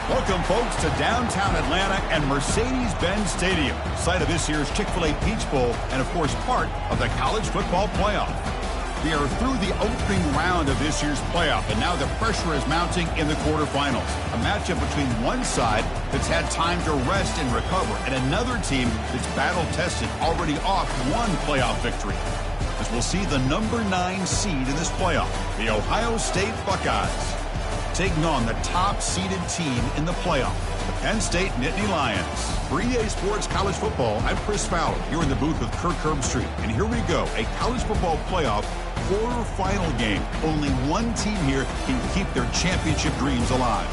Welcome, folks, to downtown Atlanta and Mercedes-Benz Stadium, site of this year's Chick-fil-A Peach Bowl and, of course, part of the college football playoff. We are through the opening round of this year's playoff, and now the pressure is mounting in the quarterfinals. A matchup between one side that's had time to rest and recover, and another team that's battle-tested, already off one playoff victory. As we'll see the number 9 seed in this playoff, the Ohio State Buckeyes, taking on the top-seeded team in the playoff, the Penn State Nittany Lions. For EA Sports College Football, I'm Chris Fowler, here in the booth with Kirk Herbstreit. And here we go, a college football playoff quarterfinal game. Only one team here can keep their championship dreams alive.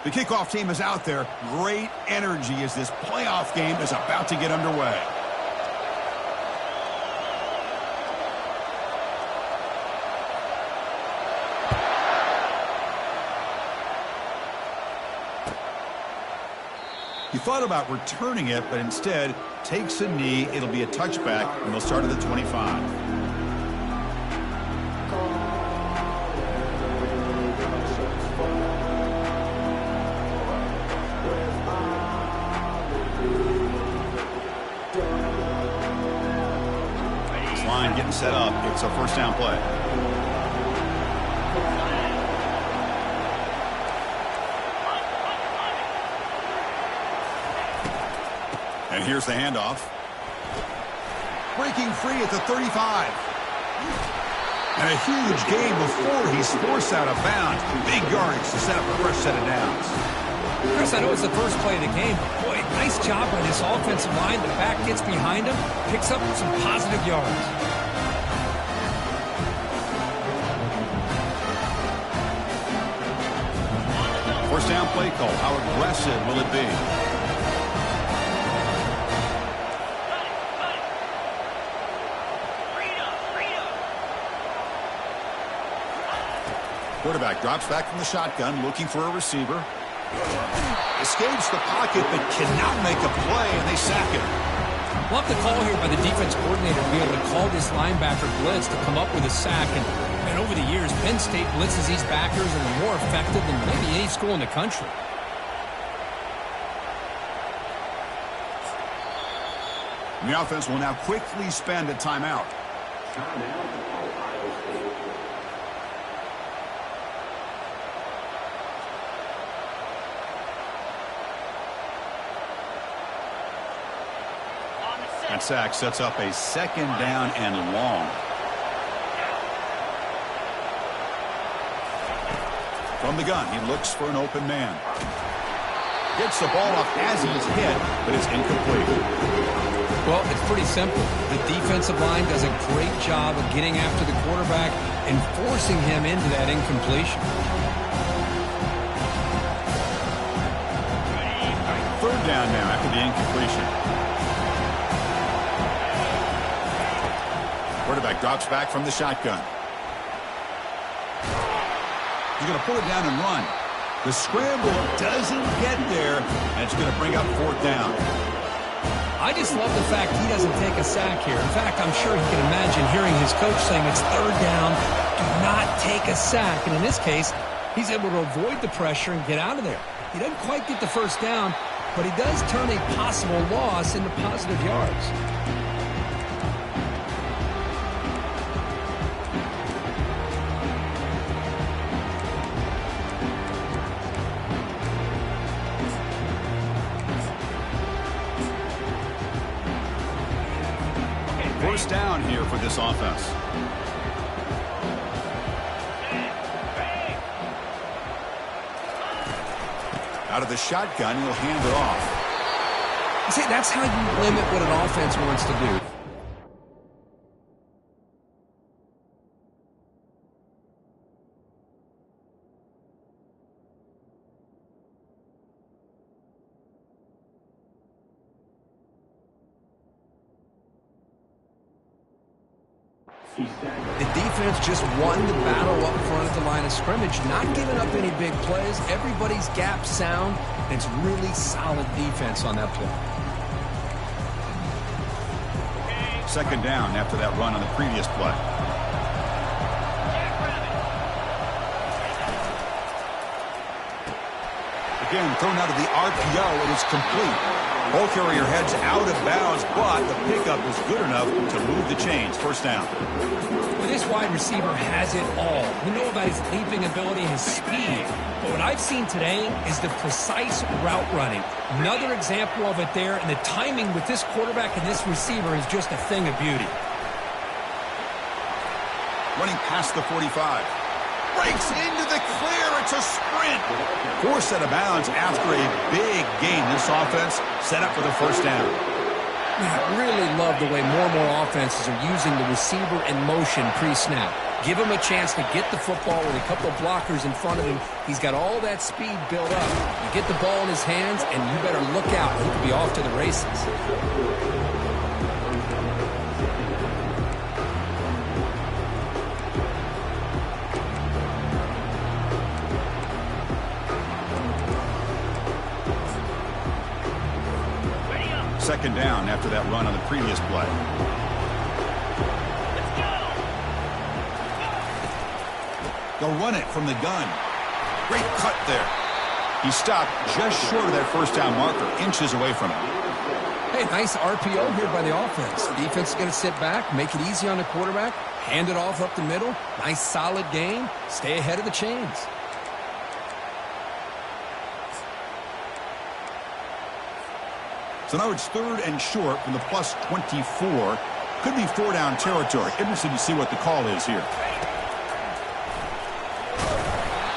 The kickoff team is out there. Great energy as this playoff game is about to get underway. He thought about returning it, but instead takes a knee. It'll be a touchback, and they'll start at the 25. Getting set up. It's a first down play. And here's the handoff. Breaking free at the 35. And a huge gain before he's forced out of bounds. Big yardage to set up a fresh set of downs. Chris, I know it's the first play of the game, but boy, nice job by this offensive line. The back gets behind him, picks up some positive yards. First down play call. How aggressive will it be? Quarterback drops back from the shotgun, looking for a receiver. Escapes the pocket, but cannot make a play, and they sack him. Love the call here by the defense coordinator to be able to call this linebacker blitz to come up with a sack. And over the years, Penn State blitzes these backers and are more effective than maybe any school in the country. And the offense will now quickly spend a timeout. That sack sets up a second down and long. From the gun, he looks for an open man. Gets the ball off as he's hit, but it's incomplete. Well, it's pretty simple. The defensive line does a great job of getting after the quarterback and forcing him into that incompletion. Third down now after the incompletion. Quarterback drops back from the shotgun. He's going to pull it down and run. The scramble doesn't get there, and it's going to bring up fourth down. I just love the fact he doesn't take a sack here. In fact, I'm sure he can imagine hearing his coach saying it's third down, do not take a sack. And in this case, he's able to avoid the pressure and get out of there. He doesn't quite get the first down, but he does turn a possible loss into positive yards. First down here for this offense. Out of the shotgun, he'll hand it off. See, that's how you limit what an offense wants to do. The defense just won the battle up front at the line of scrimmage, not giving up any big plays. Everybody's gap sound, and it's really solid defense on that play. Second down after that run on the previous play. Again, thrown out of the RPO, it is complete. Ball carrier heads out of bounds, but the pickup is good enough to move the chains. First down. Well, this wide receiver has it all. We know about his leaping ability, his speed. But what I've seen today is the precise route running. Another example of it there, and the timing with this quarterback and this receiver is just a thing of beauty. Running past the 45. Breaks into the clear. It's a sprint. Forced out of bounds after a big gain. This offense set up for the first down. I really love the way more and more offenses are using the receiver in motion pre-snap. Give him a chance to get the football with a couple of blockers in front of him. He's got all that speed built up. You get the ball in his hands, and you better look out. He could be off to the races. Second down after that run on the previous play. They'll run it from the gun. Great cut there. He stopped just short of that first down marker, inches away from it. Hey, nice RPO here by the offense. Defense is going to sit back, make it easy on the quarterback, hand it off up the middle. Nice solid gain. Stay ahead of the chains. So now it's third and short from the plus 24. Could be four-down territory. Interested to see what the call is here.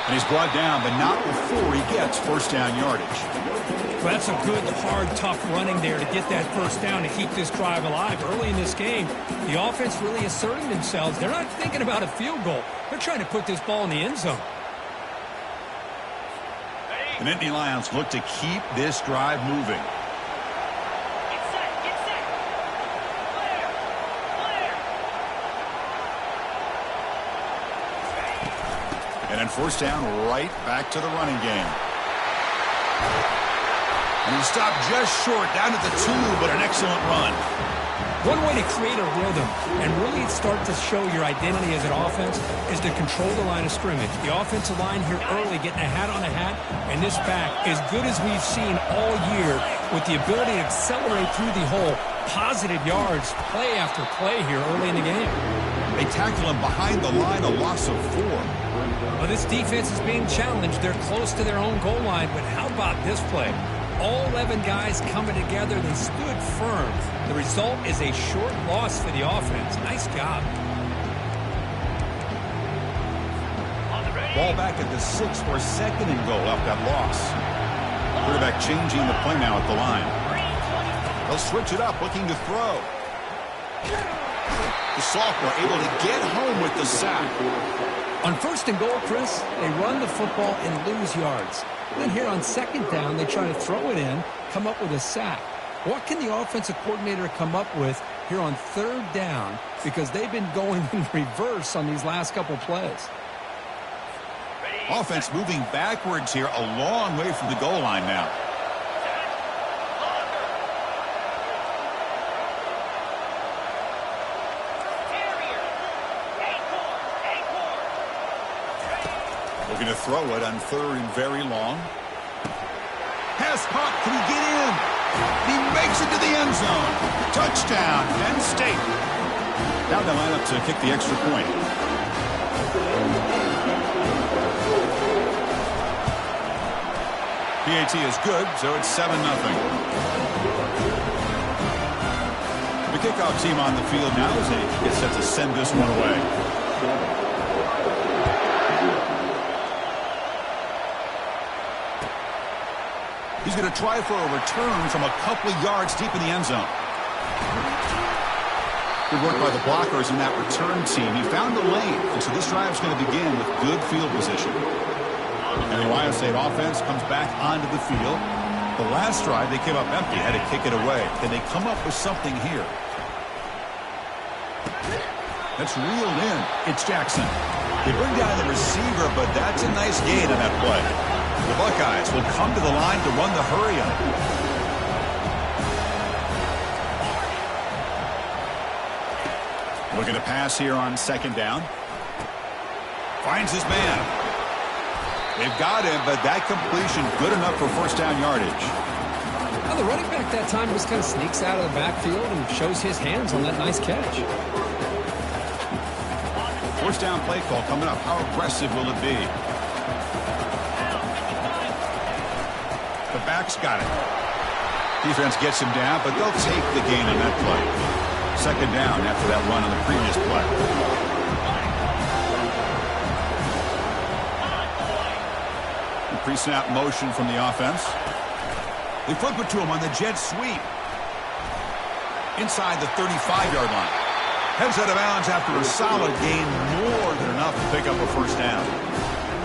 And he's brought down, but not before he gets first down yardage. Well, that's a good, hard, tough running there to get that first down to keep this drive alive. Early in this game, the offense really asserting themselves. They're not thinking about a field goal. They're trying to put this ball in the end zone. The Nittany Lions look to keep this drive moving. And then first down, right back to the running game. And he stopped just short, down at the 2, but an excellent run. One way to create a rhythm and really start to show your identity as an offense is to control the line of scrimmage. The offensive line here early getting a hat on a hat, and this back, as good as we've seen all year, with the ability to accelerate through the hole, positive yards, play after play here early in the game. They tackle him behind the line, a loss of 4. Well, this defense is being challenged. They're close to their own goal line, but how about this play? All 11 guys coming together, they stood firm. The result is a short loss for the offense. Nice job. Ball back at the 6 for second and goal off that loss. Quarterback changing the play now at the line. They'll switch it up, looking to throw. The sophomore able to get home with the sack. On first and goal, Chris, they run the football and lose yards. Then here on second down, they try to throw it in, come up with a sack. What can the offensive coordinator come up with here on third down? Because they've been going in reverse on these last couple plays. Offense moving backwards here, a long way from the goal line now. Looking to throw it on third and very long. Pass caught. Can he get in? He makes it to the end zone. Touchdown, Penn State. Now they line up to kick the extra point. PAT is good, so it's 7-0. The kickoff team on the field now as they get set to send this one away. He's going to try for a return from a couple of yards deep in the end zone. Good work by the blockers in that return team. He found the lane, and so this drive is going to begin with good field position. And the Ohio State offense comes back onto the field. The last drive, they came up empty, had to kick it away. Can they come up with something here? That's reeled in. It's Jackson. They bring down the receiver, but that's a nice gain on that play. The Buckeyes will come to the line to run the hurry-up. Looking to pass here on second down. Finds his man. They've got him, but that completion good enough for first down yardage. Well, the running back that time just kind of sneaks out of the backfield and shows his hands on that nice catch. First down play call coming up. How aggressive will it be? The back's got it. Defense gets him down, but they'll take the gain on that play. Second down after that run on the previous play. Pre-snap motion from the offense. They flip it to him on the jet sweep. Inside the 35-yard line. Heads out of bounds after a solid gain, more than enough to pick up a first down.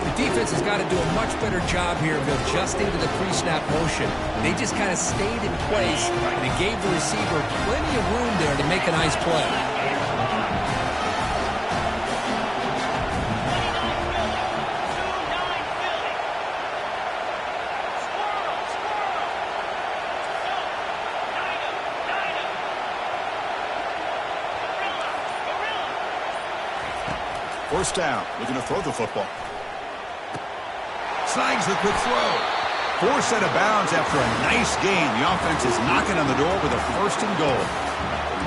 The defense has got to do a much better job here of adjusting to the pre-snap motion. They just kind of stayed in place, and it gave the receiver plenty of room there to make a nice play. First down, looking to throw the football. Snags the quick throw. Forced out of bounds after a nice gain. The offense is knocking on the door with a first and goal.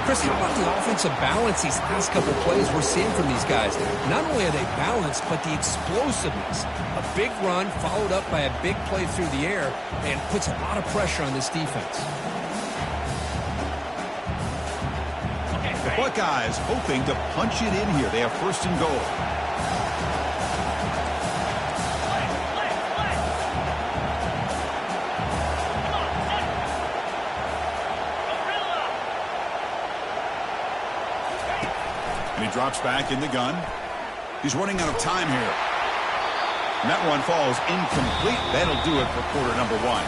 Chris, how about the offensive balance these last couple plays we're seeing from these guys? Not only are they balanced, but the explosiveness. A big run followed up by a big play through the air and puts a lot of pressure on this defense. The Buckeyes hoping to punch it in here. They have first and goal. And he drops back in the gun. He's running out of time here. And that one falls incomplete. That'll do it for quarter number one.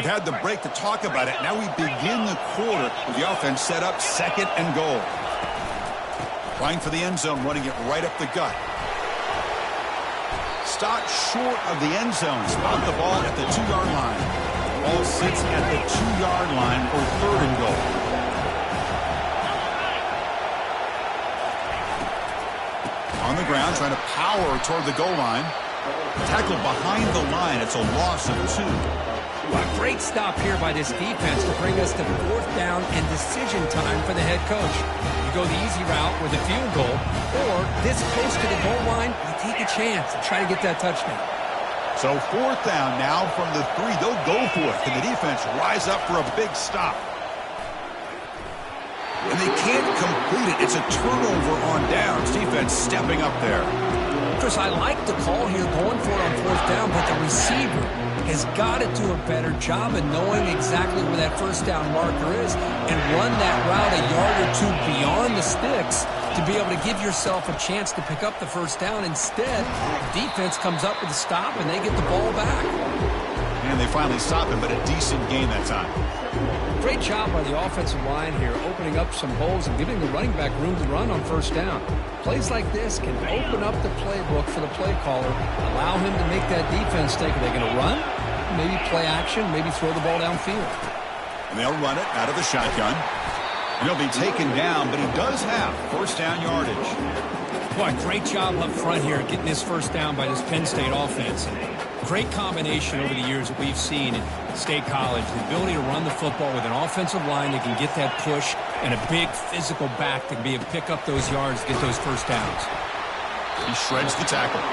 They've had the break to talk about it. Now we begin the quarter with the offense set up second and goal. Trying for the end zone, running it right up the gut. Stop short of the end zone. Spot the ball at the 2-yard line. The ball sits at the 2-yard line for third and goal. On the ground, trying to power toward the goal line. Tackled behind the line. It's a loss of 2. A great stop here by this defense to bring us to fourth down and decision time for the head coach. You go the easy route with a field goal, or this close to the goal line, you take a chance and try to get that touchdown. So fourth down now from the 3. They'll go for it. Can the defense rise up for a big stop? And they can't complete it. It's a turnover on downs. Defense stepping up there. Chris, I like the call here going for it on fourth down, but the receiver has got to do a better job of knowing exactly where that first down marker is and run that route a yard or 2 beyond the sticks to be able to give yourself a chance to pick up the first down. Instead, defense comes up with a stop and they get the ball back. And they finally stop him, but a decent gain that time. Great job by the offensive line here, opening up some holes and giving the running back room to run on first down. Plays like this can open up the playbook for the play caller, allow him to make that defense think, are they going to run? Maybe play action, maybe throw the ball downfield. And they'll run it out of the shotgun. And he'll be taken down, but he does have first down yardage. Boy, great job up front here getting this first down by this Penn State offense. Great combination over the years that we've seen in State College. The ability to run the football with an offensive line that can get that push and a big physical back to be able to pick up those yards, get those first downs. He shreds the tackle.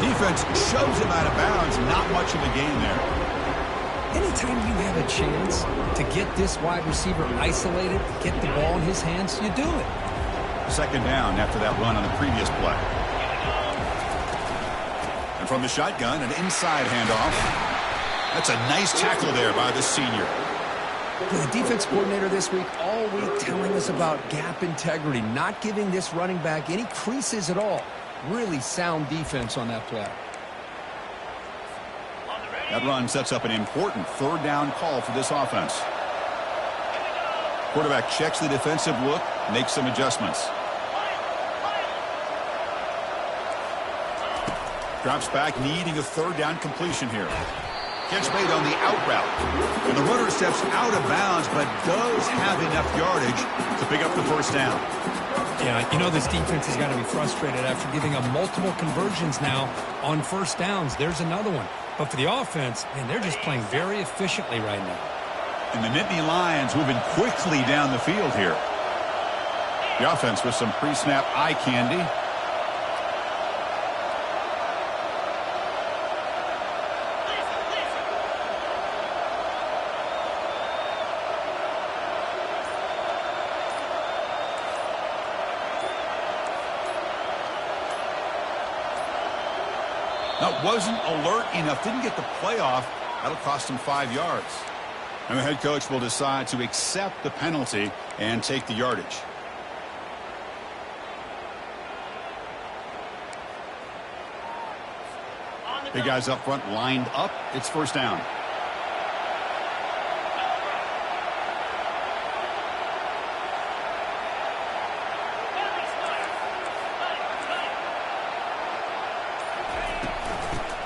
Defense shoves him out of bounds. Not much of a gain there. Anytime you have a chance to get this wide receiver isolated, get the ball in his hands, you do it. Second down after that run on the previous play. And from the shotgun, an inside handoff. That's a nice tackle there by the senior. The defense coordinator this week, all week telling us about gap integrity, not giving this running back any creases at all. Really sound defense on that play. That run sets up an important third down call for this offense. Quarterback checks the defensive look, makes some adjustments. Drops back, needing a third down completion here. Catch made on the out route. And the runner steps out of bounds, but does have enough yardage to pick up the first down. Yeah, you know this defense has got to be frustrated after giving up multiple conversions now on first downs. There's another one. But for the offense, man, they're just playing very efficiently right now. And the Nittany Lions moving quickly down the field here. The offense with some pre-snap eye candy. That wasn't alert enough. Didn't get the playoff. That'll cost him 5 yards. And the head coach will decide to accept the penalty and take the yardage. Big guys up front lined up. It's first down.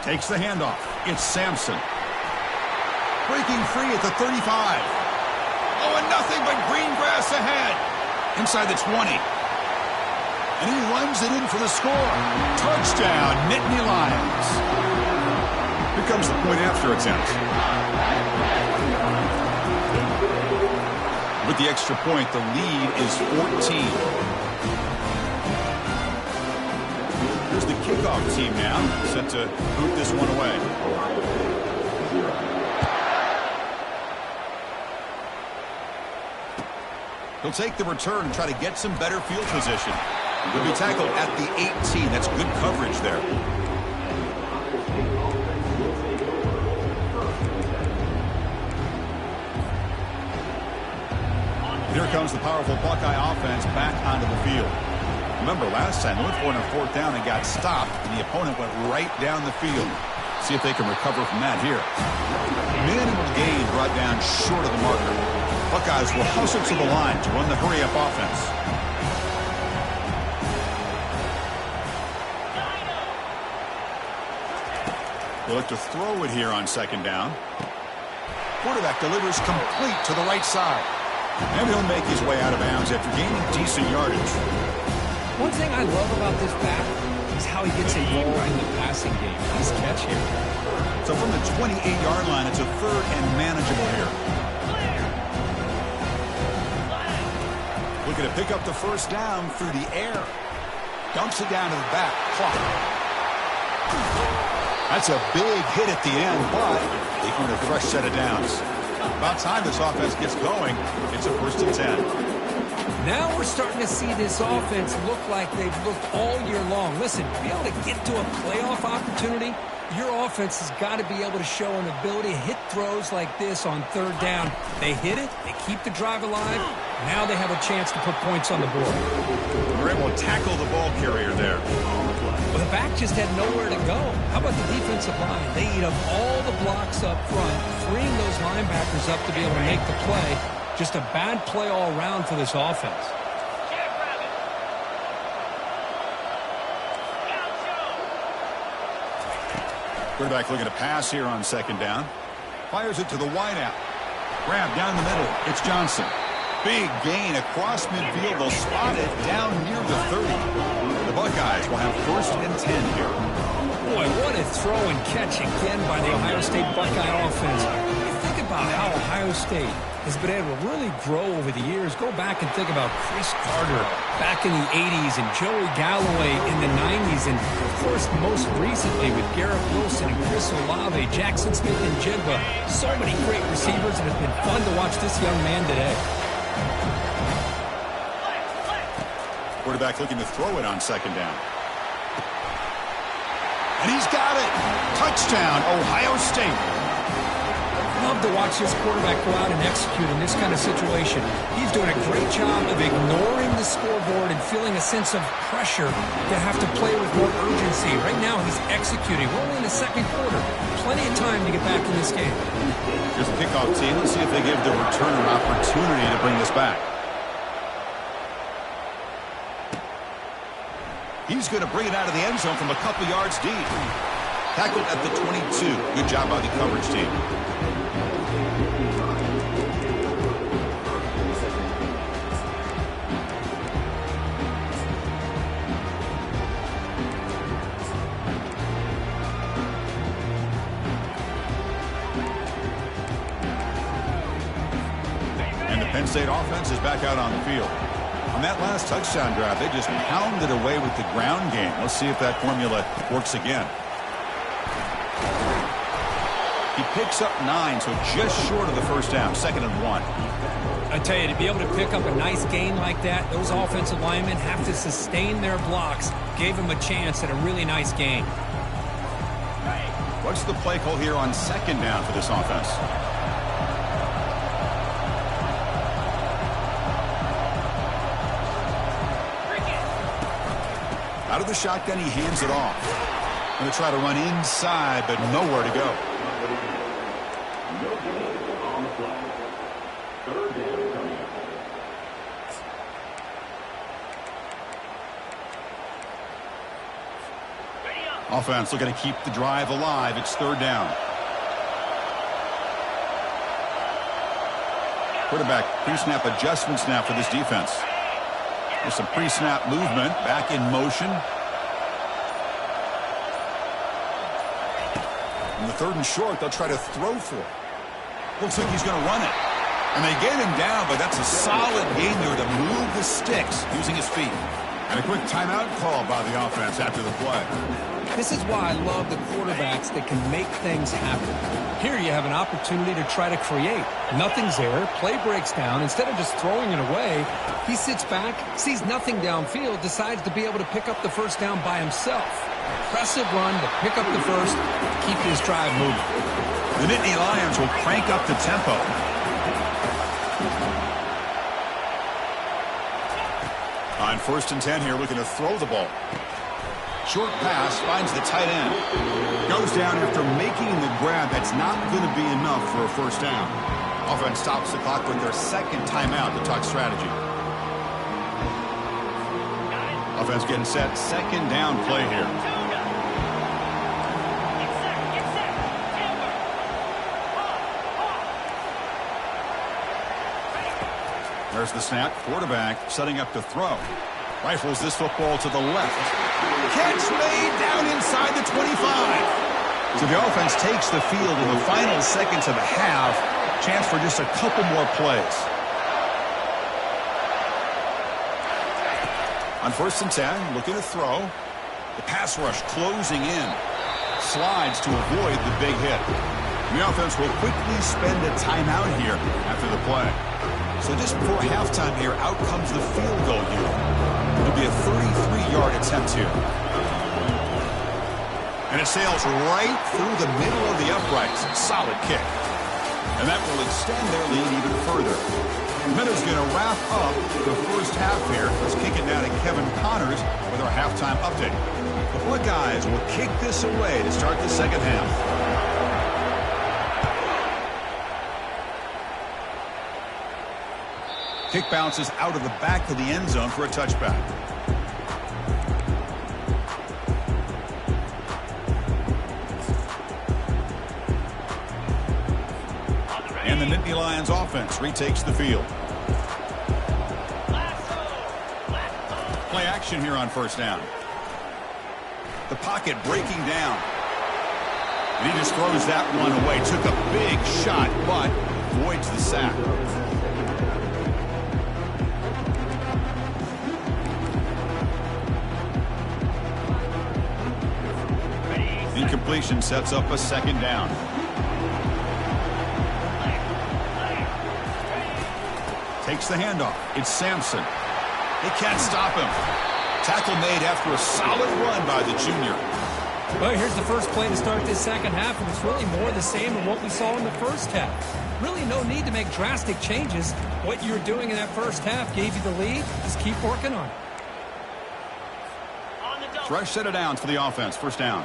Takes the handoff. It's Sampson. Breaking free at the 35. Oh, and nothing but green grass ahead. Inside the 20. And he runs it in for the score. Touchdown, Nittany Lions. Here comes the point after attempt. With the extra point, the lead is 14. Here's the kickoff team now, set to boot this one away. He'll take the return and try to get some better field position. He'll be tackled at the 18. That's good coverage there. Here comes the powerful Buckeye offense back onto the field. Remember last time, they went for it on fourth down and got stopped, and the opponent went right down the field. See if they can recover from that here. Minimal gain brought down short of the marker. Buckeyes will hustle to the line to run the hurry-up offense. They'll look to throw it here on second down. Quarterback delivers complete to the right side. And he'll make his way out of bounds after gaining decent yardage. One thing I love about this back is how he gets involved in the passing game. Nice catch here. So from the 28-yard line, it's a third and manageable here. Looking to pick up the first down through the air. Dumps it down to the back. Clock. That's a big hit at the end, but they earn a fresh set of downs. About time this offense gets going. It's a first and 10. Now we're starting to see this offense look like they've looked all year long. Listen, to be able to get to a playoff opportunity, your offense has got to be able to show an ability to hit throws like this on third down. They hit it, they keep the drive alive. Now they have a chance to put points on the board. They're able to tackle the ball carrier there. Well, the back just had nowhere to go. How about the defensive line? They eat up all the blocks up front, freeing those linebackers up to be able to make the play. Just a bad play all around for this offense. Quarterback looking to pass here on second down. Fires it to the wideout. Grab down the middle. It's Johnson. Big gain across midfield. They'll spot it down near the 30. The Buckeyes will have first and 10 here. Boy, what a throw and catch again by the Ohio State Buckeye offense. You think about how Ohio State has been able to really grow over the years. Go back and think about Chris Carter back in the 80s and Joey Galloway in the 90s. And, of course, most recently with Garrett Wilson and Chris Olave, Jackson Smith and Jigba. So many great receivers, and it's been fun to watch this young man today. Quarterback looking to throw it on second down. And he's got it. Touchdown, Ohio State. Love to watch this quarterback go out and execute in this kind of situation. He's doing a great job of ignoring the scoreboard and feeling a sense of pressure to have to play with more urgency. Right now, he's executing. We're only in the second quarter. Plenty of time to get back in this game. Here's the kickoff team. Let's see if they give the returner an opportunity to bring this back. He's going to bring it out of the end zone from a couple yards deep. Tackled at the 22. Good job by the coverage team. And the Penn State offense is back out on the field. On that last touchdown drive, they just pounded away with the ground game. Let's see if that formula works again. He picks up 9, so just short of the first down, 2nd and 1. I tell you, to be able to pick up a nice gain like that, those offensive linemen have to sustain their blocks. Gave him a chance at a really nice gain. What's the play call here on 2nd down for this offense? Out of the shotgun, he hands it off. Going to try to run inside, but nowhere to go. Offense looking to keep the drive alive. It's 3rd down. Quarterback pre-snap adjustments now for this defense. There's some pre-snap movement. Back in motion. In the 3rd and short, they'll try to throw for it. Looks like he's going to run it. And they get him down, but that's a solid game there to move the sticks using his feet. And a quick timeout call by the offense after the play. This is why I love the quarterbacks that can make things happen. Here you have an opportunity to try to create. Nothing's there. Play breaks down. Instead of just throwing it away, he sits back, sees nothing downfield, decides to be able to pick up the first down by himself. Impressive run to pick up the first, to keep his drive moving. The Nittany Lions will crank up the tempo. On 1st and 10 here, looking to throw the ball. Short pass, finds the tight end. Goes down after making the grab. That's not going to be enough for a first down. Offense stops the clock with their 2nd timeout to talk strategy. Offense getting set. 2nd down play here. There's the snap. Quarterback setting up to throw. Rifles this football to the left. Catch made down inside the 25. So the offense takes the field in the final seconds of the half. Chance for just a couple more plays. On 1st and 10, looking to throw. The pass rush closing in. Slides to avoid the big hit. The offense will quickly spend a timeout here after the play. So just before halftime here, out comes the field goal unit. It'll be a 33-yard attempt here. And it sails right through the middle of the uprights. Solid kick. And that will extend their lead even further. Matoos going to wrap up the first half here. Let's kick it now to Kevin Connors with our halftime update. The Buckeyes will kick this away to start the 2nd half. Kick bounces out of the back of the end zone for a touchback. And the Nittany Lions offense retakes the field. Play action here on 1st down. The pocket breaking down. And he just throws that one away. Took a big shot, but avoids the sack. Incompletion sets up a 2nd down. Takes the handoff. It's Sampson. They can't stop him. Tackle made after a solid run by the junior. Well, here's the first play to start this second half, and it's really more the same of what we saw in the first half. Really no need to make drastic changes. What you were doing in that first half gave you the lead. Just keep working on it. Fresh set of downs for the offense. First down.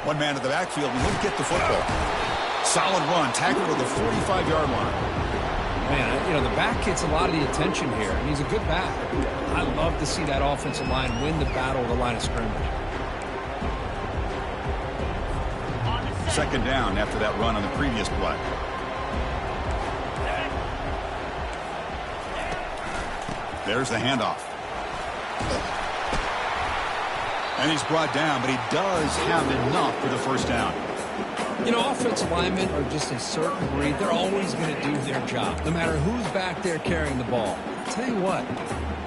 One man to the backfield, and he'll get the football. Solid run, tackled to the 45-yard line. Man, you know, the back gets a lot of the attention here, and he's a good back. I love to see that offensive line win the battle of the line of scrimmage. Second down after that run on the previous play. There's the handoff. And he's brought down, but he does have enough for the first down. You know, offensive linemen are just a certain breed. They're always going to do their job, no matter who's back there carrying the ball. I'll tell you what,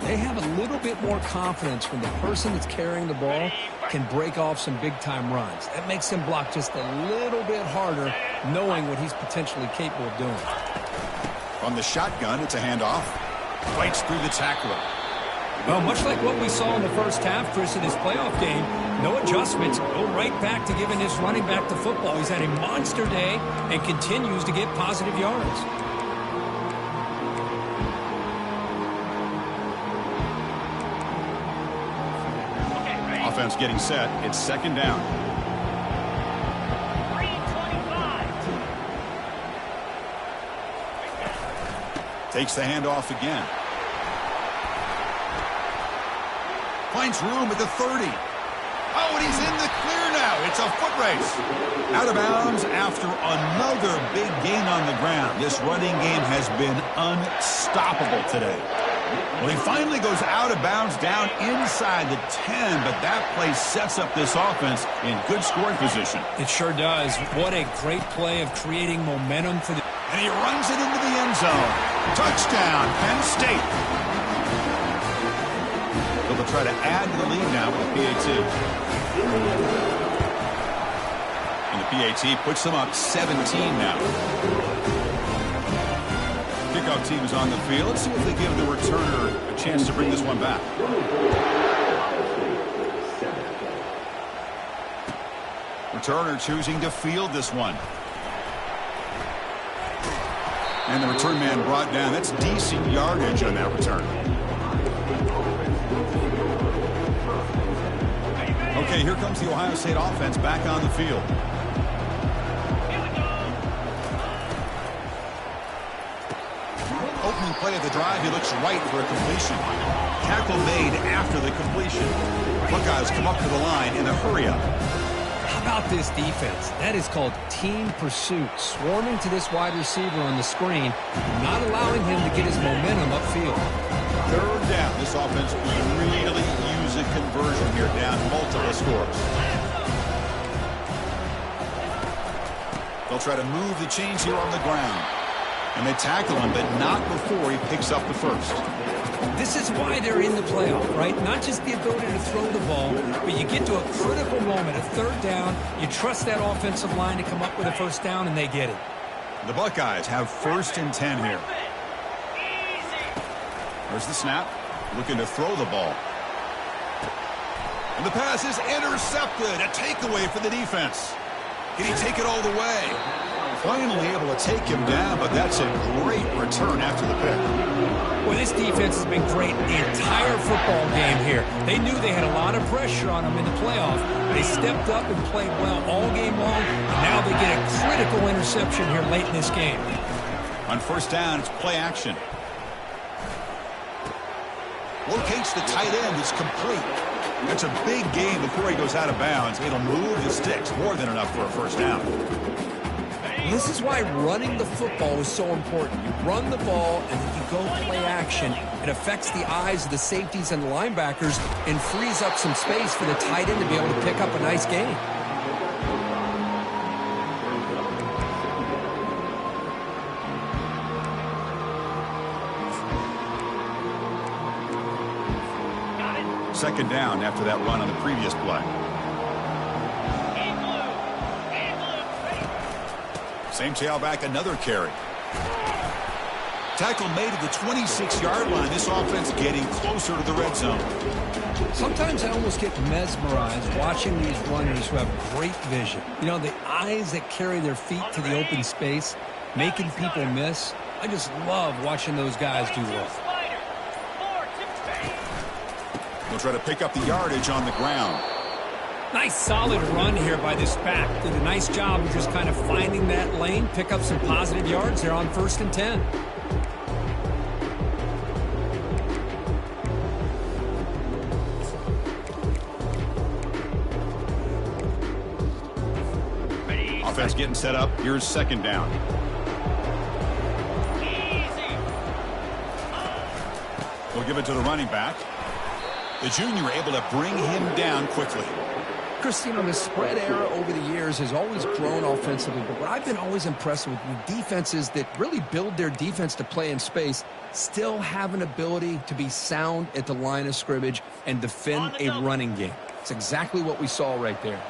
they have a little bit more confidence when the person that's carrying the ball can break off some big-time runs. That makes them block just a little bit harder, knowing what he's potentially capable of doing. From the shotgun, it's a handoff. Fights through the tackler. Well, much like what we saw in the first half, Chris, in this playoff game, no adjustments. Go right back to giving his running back the football. He's had a monster day and continues to get positive yards. Offense getting set. It's second down. 3:25. Takes the handoff again. Finds room at the 30. Oh, and he's in the clear now. It's a foot race. Out of bounds after another big gain on the ground. This running game has been unstoppable today. Well, he finally goes out of bounds down inside the 10, but that play sets up this offense in good scoring position. It sure does. What a great play of creating momentum for the... And he runs it into the end zone. Touchdown, Penn State. They'll try to add to the lead now with the PAT. And the PAT puts them up 17 now. Kickoff team is on the field. Let's see if they give the returner a chance to bring this one back. Returner choosing to field this one. And the return man brought down. That's decent yardage on that return. Okay, here comes the Ohio State offense back on the field. Opening play of the drive, he looks right for a completion. Tackle made after the completion. Buckeyes come up to the line in a hurry-up. How about this defense? That is called team pursuit. Swarming to this wide receiver on the screen, not allowing him to get his momentum upfield. Third down. This offense could really use a conversion here, down multiple scores. They'll try to move the chains here on the ground. And they tackle him, but not before he picks up the first. This is why they're in the playoff, right? Not just the ability to throw the ball, but you get to a critical moment, a third down. You trust that offensive line to come up with a first down, and they get it. The Buckeyes have first and 10 here. There's the snap. Looking to throw the ball. And the pass is intercepted. A takeaway for the defense. Can he take it all the way? Finally able to take him down, but that's a great return after the pick. Well, this defense has been great the entire football game here. They knew they had a lot of pressure on them in the playoff. They stepped up and played well all game long, and now they get a critical interception here late in this game. On first down, it's play action. Locates the tight end. It's complete. It's a big game before he goes out of bounds. It'll move the sticks more than enough for a first down. This is why running the football is so important. You run the ball, and then you go play action. It affects the eyes of the safeties and the linebackers and frees up some space for the tight end to be able to pick up a nice gain. Second down after that run on the previous play. Same tailback, another carry. Tackle made at the 26-yard line. This offense getting closer to the red zone. Sometimes I almost get mesmerized watching these runners who have great vision. You know, the eyes that carry their feet to the open space, making people miss. I just love watching those guys do well. They'll try to pick up the yardage on the ground. Nice solid run here by this back. Did a nice job of just kind of finding that lane, pick up some positive yards there on 1st and 10. Offense getting set up. Here's 2nd down. We'll give it to the running back. The junior able to bring him down quickly. Chris, you know, the spread era over the years has always grown offensively, but what I've been always impressed with defenses that really build their defense to play in space still have an ability to be sound at the line of scrimmage and defend a running game. It's exactly what we saw right there.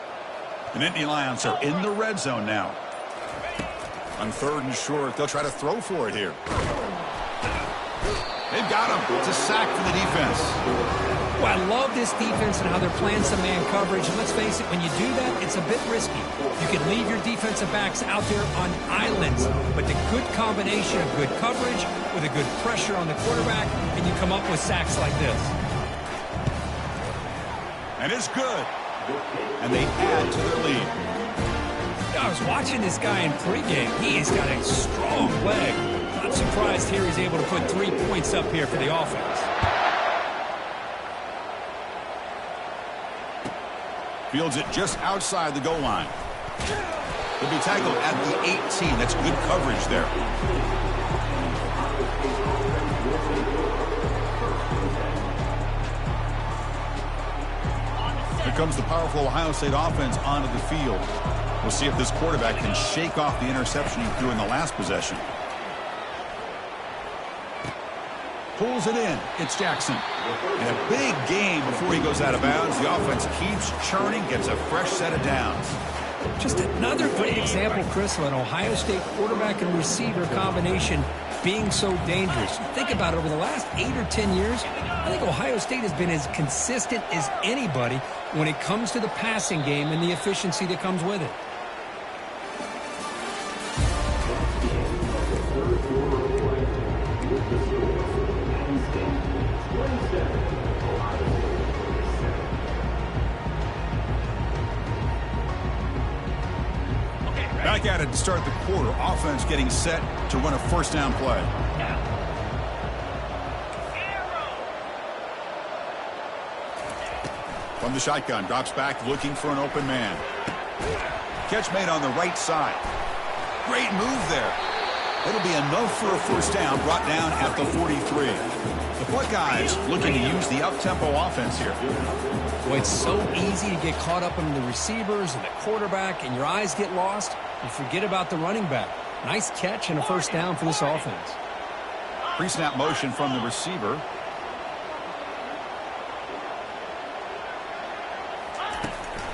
The Nittany Lions are in the red zone now. On 3rd and short, they'll try to throw for it here. They've got him. It's a sack for the defense. Well, I love this defense and how they're playing some man coverage. And let's face it, when you do that, it's a bit risky. You can leave your defensive backs out there on islands, but the good combination of good coverage with a good pressure on the quarterback, and you come up with sacks like this. And it's good. And they add to their lead. I was watching this guy in pregame. He has got a strong leg. Not surprised here he's able to put 3 points up here for the offense. Fields it just outside the goal line. He'll be tackled at the 18. That's good coverage there. Here comes the powerful Ohio State offense onto the field. We'll see if this quarterback can shake off the interception he threw in the last possession. Pulls it in. It's Jackson. And a big gain before he goes out of bounds. The offense keeps churning, gets a fresh set of downs. Just another great example, Chris, of an Ohio State quarterback and receiver combination being so dangerous. Think about it, over the last 8 or 10 years, I think Ohio State has been as consistent as anybody when it comes to the passing game and the efficiency that comes with it. Back at it to start the quarter. Offense getting set to run a 1st down play. From the shotgun, drops back looking for an open man. Catch made on the right side. Great move there. It'll be enough for a 1st down, brought down at the 43. The Buckeyes looking to use the up-tempo offense here. Well, it's so easy to get caught up in the receivers and the quarterback, and your eyes get lost. You forget about the running back. Nice catch and a 1st down for this offense. Pre-snap motion from the receiver.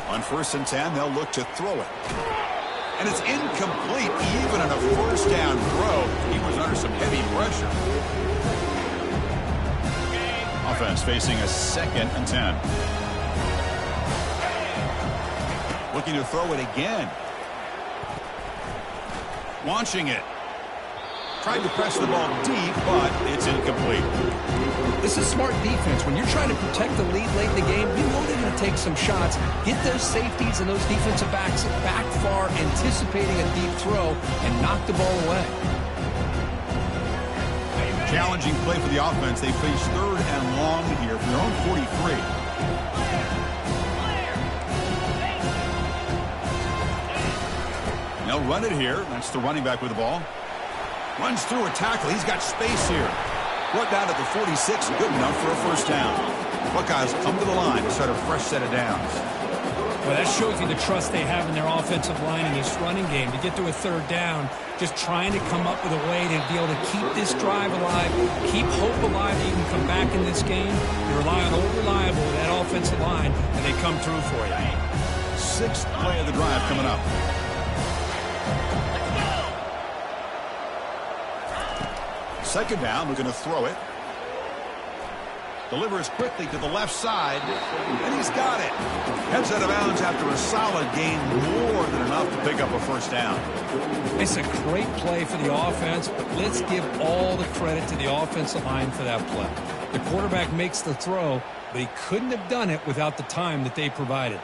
On 1st and 10, they'll look to throw it. And it's incomplete. Even on a 1st down throw, he was under some heavy pressure. Offense facing a 2nd and 10. Looking to throw it again. Launching it. Tried to press the ball deep, but it's incomplete. This is smart defense. When you're trying to protect the lead late in the game, you know they're going to take some shots, get those safeties and those defensive backs back far, anticipating a deep throw, and knock the ball away. Challenging play for the offense. They face 3rd and long here from their own 43. They'll run it here. That's the running back with the ball. Runs through a tackle. He's got space here. Brought down at the 46. Good enough for a 1st down. Buckeyes come to the line to start a fresh set of downs. Well, that shows you the trust they have in their offensive line in this running game. To get to a 3rd down, just trying to come up with a way to be able to keep this drive alive, keep hope alive that you can come back in this game. You rely on Old Reliable, that offensive line, and they come through for you. 6th play of the drive coming up. second down, we're going to throw it. Delivers quickly to the left side, and he's got it. Heads out of bounds after a solid gain, more than enough to pick up a first down. It's a great play for the offense, but let's give all the credit to the offensive line for that play. The quarterback makes the throw, but he couldn't have done it without the time that they provided.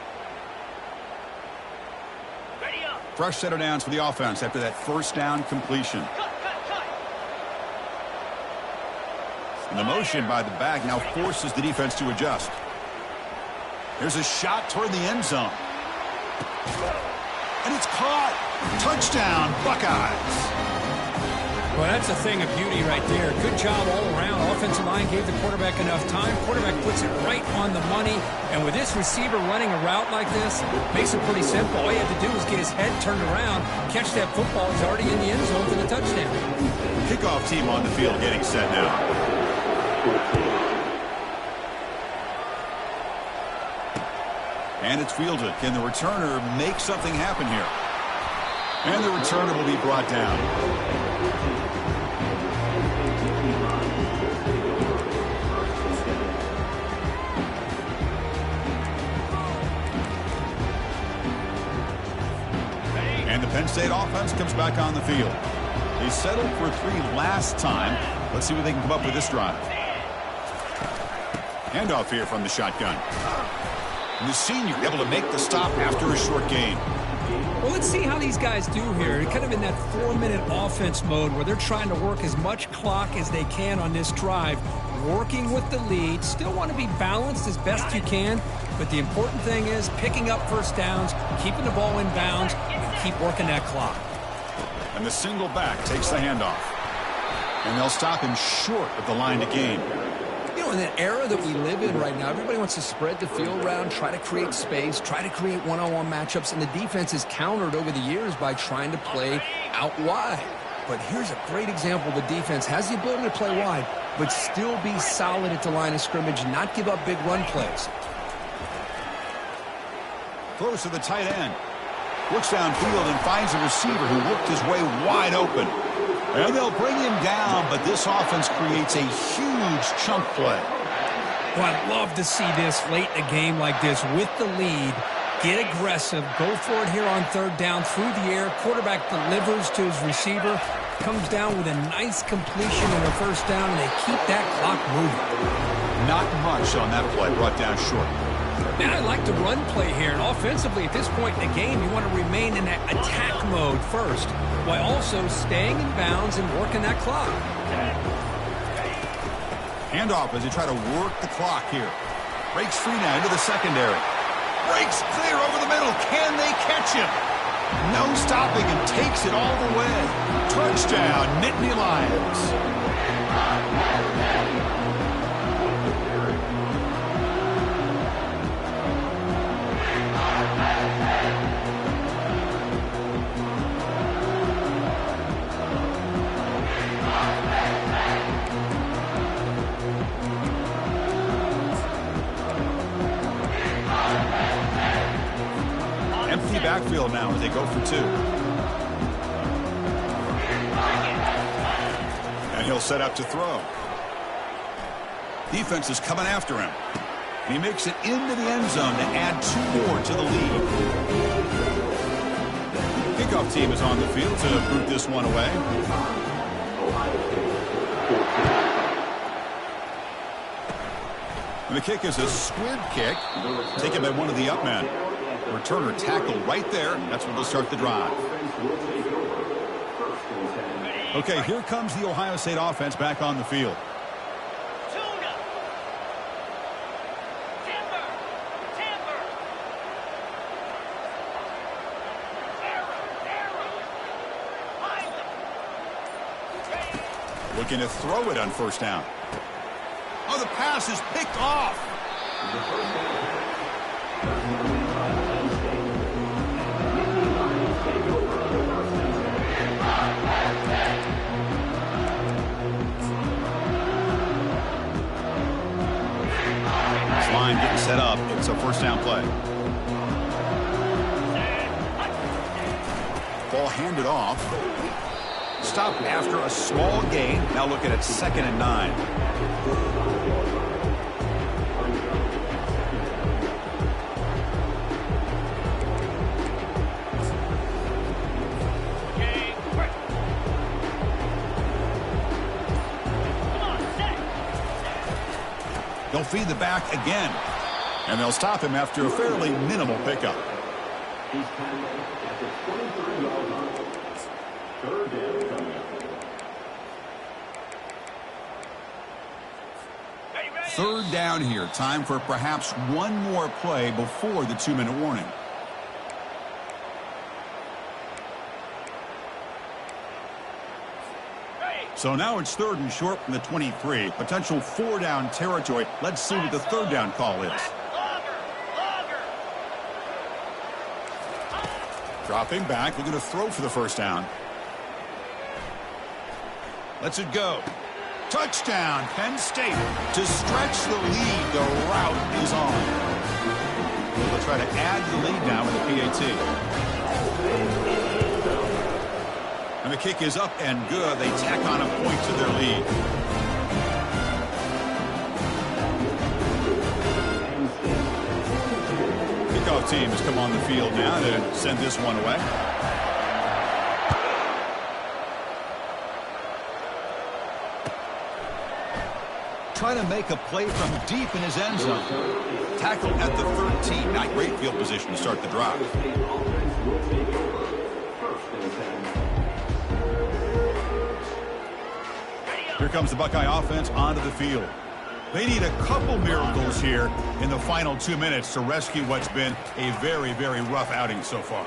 Fresh set of downs for the offense after that first down completion. And the motion by the back now forces the defense to adjust. Here's a shot toward the end zone. And it's caught. Touchdown, Buckeyes. Well, that's a thing of beauty right there. Good job all around. Offensive line gave the quarterback enough time. Quarterback puts it right on the money. And with this receiver running a route like this, makes it pretty simple. All you have to do is get his head turned around, catch that football. He's already in the end zone for the touchdown. Kickoff team on the field getting set now. And it's fielded. Can the returner make something happen here? And the returner will be brought down. And the Penn State offense comes back on the field. They settled for 3 last time. Let's see what they can come up with this drive. Handoff here from the shotgun. And the senior able to make the stop after a short gain. Well, let's see how these guys do here. Kind of in that 4-minute offense mode where they're trying to work as much clock as they can on this drive, working with the lead. Still want to be balanced as best you can, but the important thing is picking up first downs, keeping the ball in bounds, and keep working that clock. And the single back takes the handoff. And they'll stop him short of the line to gain. You know, in that era that we live in right now, everybody wants to spread the field around, try to create space, try to create one-on-one matchups, and the defense is countered over the years by trying to play out wide. But here's a great example. The defense has the ability to play wide, but still be solid at the line of scrimmage, not give up big run plays. Throws to the tight end. Looks downfield and finds a receiver who worked his way wide open. And they'll bring him down, but this offense creates a huge chunk play. Well, I'd love to see this late in a game like this with the lead. Get aggressive. Go for it here on third down through the air. Quarterback delivers to his receiver. Comes down with a nice completion and a first down, and they keep that clock moving. Not much on that play. Brought down short. And I like the run play here. And offensively, at this point in the game, you want to remain in that attack mode first, while also staying in bounds and working that clock. Handoff as they try to work the clock here. Breaks free now into the secondary. Breaks clear over the middle. Can they catch him? No stopping and takes it all the way. Touchdown, Nittany Lions. Empty backfield now as they go for 2. And he'll set up to throw. Defense is coming after him. And he makes it into the end zone to add 2 more to the lead. Kickoff team is on the field to boot this one away. And the kick is a squib kick, taken by one of the up men. Returner tackle right there. That's where they'll start the drive. Okay, here comes the Ohio State offense back on the field. Looking to throw it on first down. Oh, the pass is picked off. Line getting set up. It's a first down play. Ball handed off. Stop after a small gain. Now looking at 2nd and 9. They'll feed the back again. And they'll stop him after a fairly minimal pickup. He's tackled at the 23-yard line. Third down coming up. Third down here. Time for perhaps one more play before the 2-minute warning. So now it's 3rd and short from the 23. Potential 4-down territory. Let's see what the 3rd down call is. Dropping back, looking to throw for the 1st down. Lets it go. Touchdown, Penn State. To stretch the lead, the route is on. They'll try to add the lead now with the PAT. And the kick is up and good. They tack on a point to their lead. Kickoff team has come on the field now to send this one away. Trying to make a play from deep in his end zone. Tackled at the 13. Not great field position to start the drive. Here comes the Buckeye offense onto the field. They need a couple miracles here in the final 2 minutes to rescue what's been a very, very rough outing so far.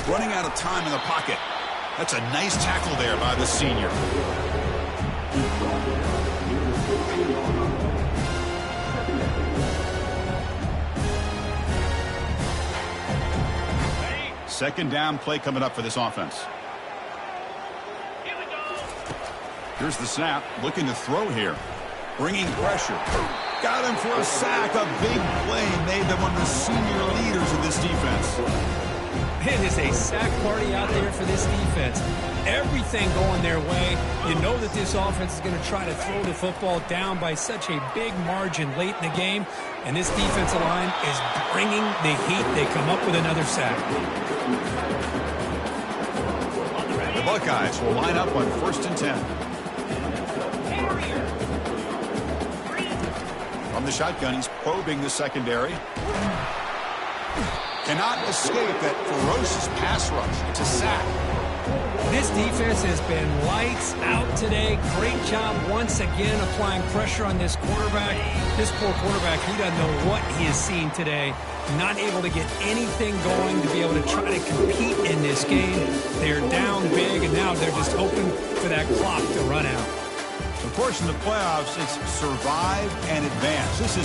Running out of time in the pocket. That's a nice tackle there by the senior. Second down play coming up for this offense. Here's the snap, looking to throw here. Bringing pressure. Got him for a sack. A big play made them one of the senior leaders of this defense. It is a sack party out there for this defense. Everything going their way. You know that this offense is going to try to throw the football down by such a big margin late in the game. And this defensive line is bringing the heat. They come up with another sack. The Buckeyes will line up on 1st and 10. From the shotgun, he's probing the secondary. Cannot escape that ferocious pass rush. It's a sack. This defense has been lights out today. Great job once again applying pressure on this quarterback. This poor quarterback, he doesn't know what he has seen today. Not able to get anything going to be able to try to compete in this game. They're down big, and now they're just hoping for that clock to run out. Of course, in the playoffs, it's survive and advance. This is